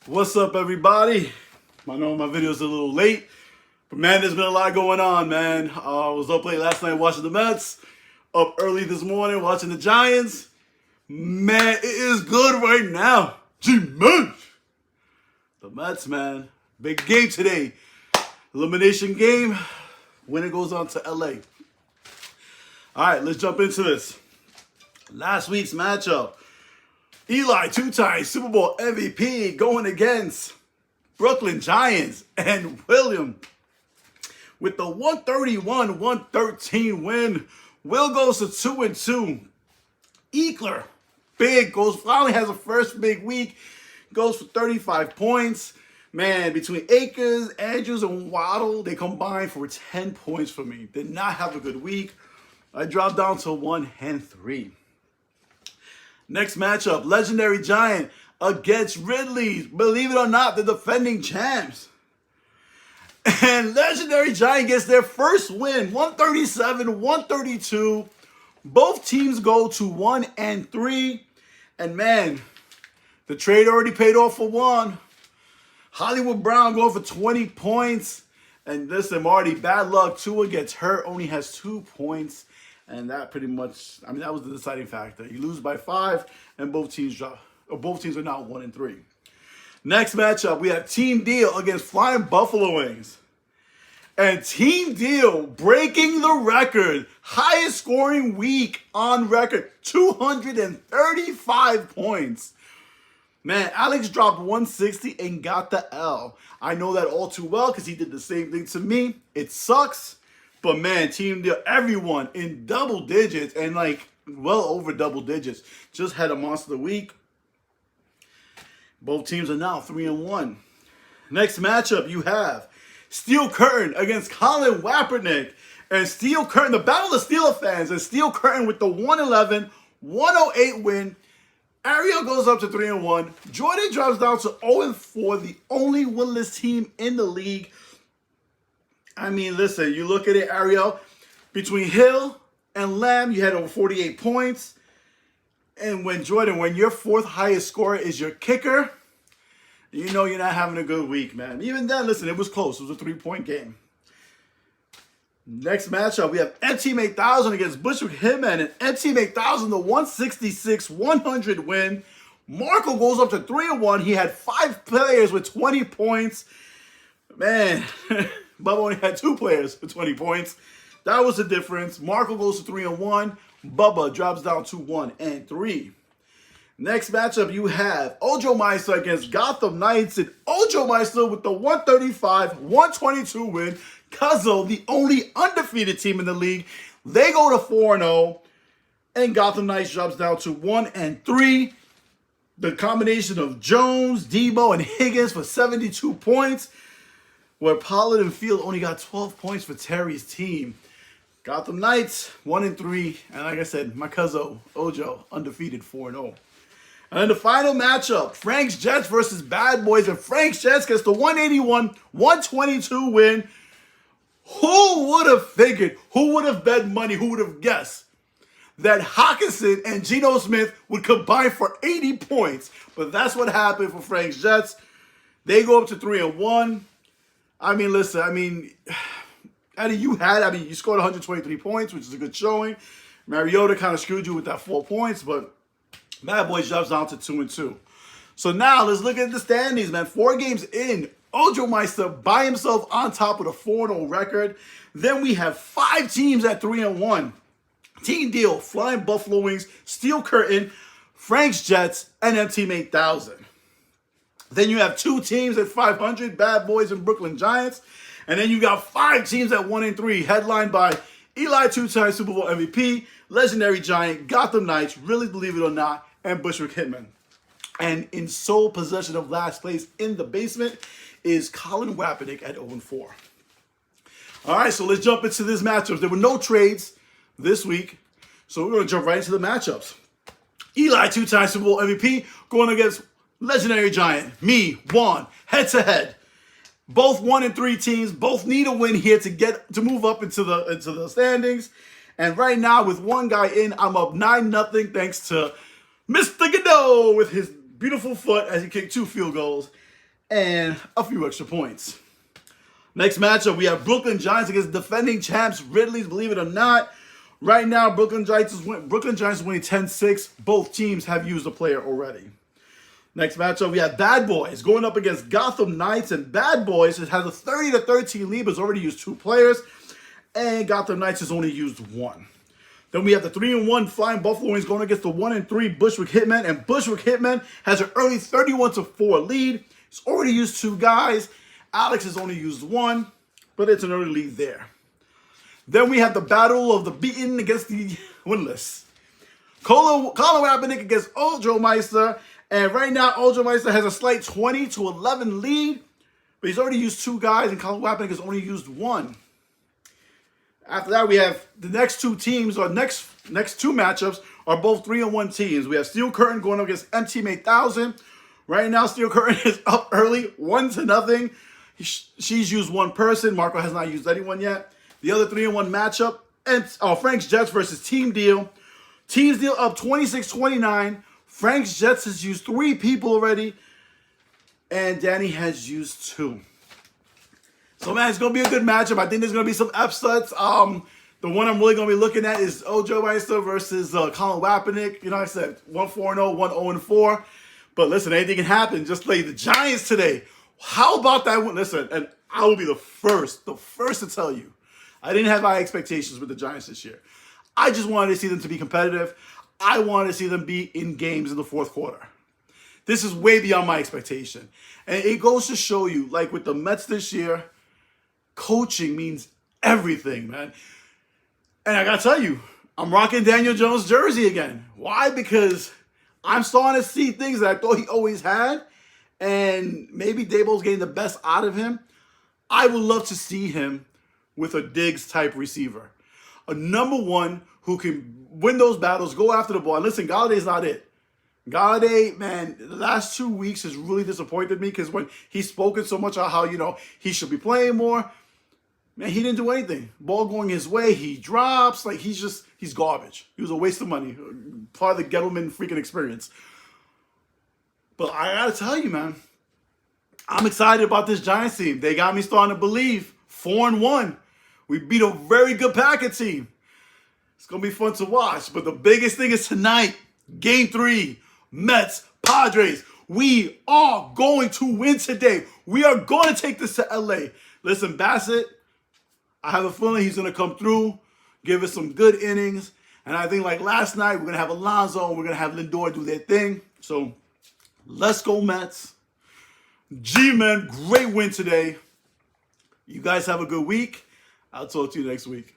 What's up, everybody? I know my video's a little late, but man, there's been a lot going on, man. I was up late last night watching the Mets, up early this morning watching the Giants. Man, it is good right now. GMEN! The Mets, man. Big game today. Elimination game. Winner goes on to LA. All right, let's jump into this. Last week's matchup. Eli, two-time Super Bowl MVP, going against Brooklyn Giants and William. With the 131-113 win, Will goes to 2-2. Eckler, finally has a first big week, goes for 35 points. Man, between Akers, Andrews, and Waddle, they combined for 10 points for me. Did not have a good week. I dropped down to 1-3. Next matchup, Legendary Giant against Ridley. Believe it or not, the defending champs. And Legendary Giant gets their first win, 137-132. Both teams go to 1-3. And man, the trade already paid off for one. Hollywood Brown going for 20 points. And listen, Marty, bad luck. Tua gets hurt, only has 2 points. And that pretty much, that was the deciding factor. You lose by 5, and both teams are now 1-3. Next matchup, we have Team Deal against Flying Buffalo Wings. And Team Deal breaking the record. Highest scoring week on record. 235 points. Man, Alex dropped 160 and got the L. I know that all too well because he did the same thing to me. It sucks. But man, Team Deal, everyone in double digits and well over double digits just had a monster week. Both teams are now 3-1. Next matchup, you have Steel Curtain against Colin Kaepernick. And Steel Curtain, the battle of Steeler fans, and Steel Curtain with the 111-108 win. Ariel goes up to 3-1. Jordan drops down to 0-4, the only winless team in the league. Listen, you look at it, Ariel, between Hill and Lamb, you had over 48 points. And when your fourth highest scorer is your kicker, you know you're not having a good week, man. Even then, listen, it was close. It was a 3-point game. Next matchup, we have MT 1000 against Bushwick Hitman. And MT 1000, the 166-100 win. Marco goes up to 3-1. He had 5 players with 20 points. Man, Bubba only had 2 players with 20 points. That was the difference. Marco goes to 3-1. Bubba drops down to 1-3. Next matchup, you have Ojo Meister against Gotham Knights. And Ojo Meister with the 135-122 win. Cuzzo, the only undefeated team in the league, they go to 4-0. And Gotham Knights drops down to 1-3. The combination of Jones, Debo, and Higgins for 72 points. Where Pollard and Field only got 12 points for Terry's team. Gotham Knights, 1-3. And like I said, my cousin Ojo, undefeated 4-0. And then the final matchup, Frank's Jets versus Bad Boys. And Frank's Jets gets the 181-122 win. Who would have figured, who would have bet money, who would have guessed that Hawkinson and Geno Smith would combine for 80 points? But that's what happened for Frank's Jets. They go up to 3-1. Listen, you scored 123 points, which is a good showing. Mariota kind of screwed you with that 4 points, but Bad Boys drops down to 2-2. So now let's look at the standings, man. 4 games in, Ojo Meister by himself on top with a 4-0 record. Then we have 5 teams at 3-1. Team Deal, Flying Buffalo Wings, Steel Curtain, Frank's Jets, and MT 8000. Then you have 2 teams at 500, Bad Boys and Brooklyn Giants. And then you got 5 teams at 1-3, headlined by Eli, 2-time Super Bowl MVP, Legendary Giant, Gotham Knights, Really Believe It or Not, and Bushwick Hitman. And in sole possession of last place in the basement is Colin Kaepernick at 0-4. All right, so let's jump into this matchup. There were no trades this week, so we're going to jump right into the matchups. Eli, 2-time Super Bowl MVP, going against Legendary Giant, me, Juan, head-to-head. Both 1-3 teams, both need a win here to move up into the standings. And right now, with one guy in, I'm up 9-0 thanks to Mr. Godot with his beautiful foot as he kicked 2 field goals. and a few extra points. Next matchup, we have Brooklyn Giants against defending champs Ridley's. Believe it or not, right now Brooklyn Giants is winning 10-6. Both teams have used a player already. Next matchup, we have Bad Boys going up against Gotham Knights, and Bad Boys has a 30-13 lead, but has already used 2 players, and Gotham Knights has only used 1. Then we have the 3-1 Flying Buffalo Wings going against the 1-3 Bushwick Hitmen, and Bushwick Hitmen has an early 31-4 lead. He's already used 2 guys. Alex has only used 1, but it's an early lead there. Then we have the battle of the beaten against the winless. Colin Rapinick against Ojo Meister. And right now, Ojo Meister has a slight 20-11 lead, but he's already used 2 guys, and Colin Rapinick has only used 1. After that, we have the next 2 teams, or next 2 matchups are both 3-1 teams. We have Steel Curtain going up against M-Team 8000. Right now, Steel Curtain is up early, 1-0. She's used 1 person. Marco has not used anyone yet. The other 3-1 matchup, Frank's Jets versus Team Deal. Team Deal up 26-29. Frank's Jets has used 3 people already, and Danny has used 2. So, man, it's going to be a good matchup. I think there's going to be some upsets. The one I'm really going to be looking at is Ojo Meister versus Colin Rapinick. You know, I said 1-4-0, 1-0-4. But listen, anything can happen. Just play the Giants today. How about that one? Listen, and I will be the first to tell you, I didn't have high expectations with the Giants this year. I just wanted to see them to be competitive. I wanted to see them be in games in the 4th quarter. This is way beyond my expectation. And it goes to show you, like with the Mets this year, coaching means everything, man. And I got to tell you, I'm rocking Daniel Jones' jersey again. Why? Because I'm starting to see things that I thought he always had. And maybe Daboll's getting the best out of him. I would love to see him with a Diggs-type receiver. A number 1 who can win those battles, go after the ball. And listen, Galladay's not it. Galladay, man, the last 2 weeks has really disappointed me because when he's spoken so much about how, he should be playing more, man, he didn't do anything. Ball going his way, he drops. Like, he's garbage. He was a waste of money. Part of the Gettleman freaking experience. But I got to tell you, man, I'm excited about this Giants team. They got me starting to believe. 4-1. We beat a very good Packer team. It's going to be fun to watch. But the biggest thing is tonight, Game 3, Mets, Padres. We are going to win today. We are going to take this to LA. Listen, Bassett, I have a feeling he's going to come through, give us some good innings. And I think like last night, we're going to have Alonso and we're going to have Lindor do their thing. So let's go, Mets. GMEN, great win today. You guys have a good week. I'll talk to you next week.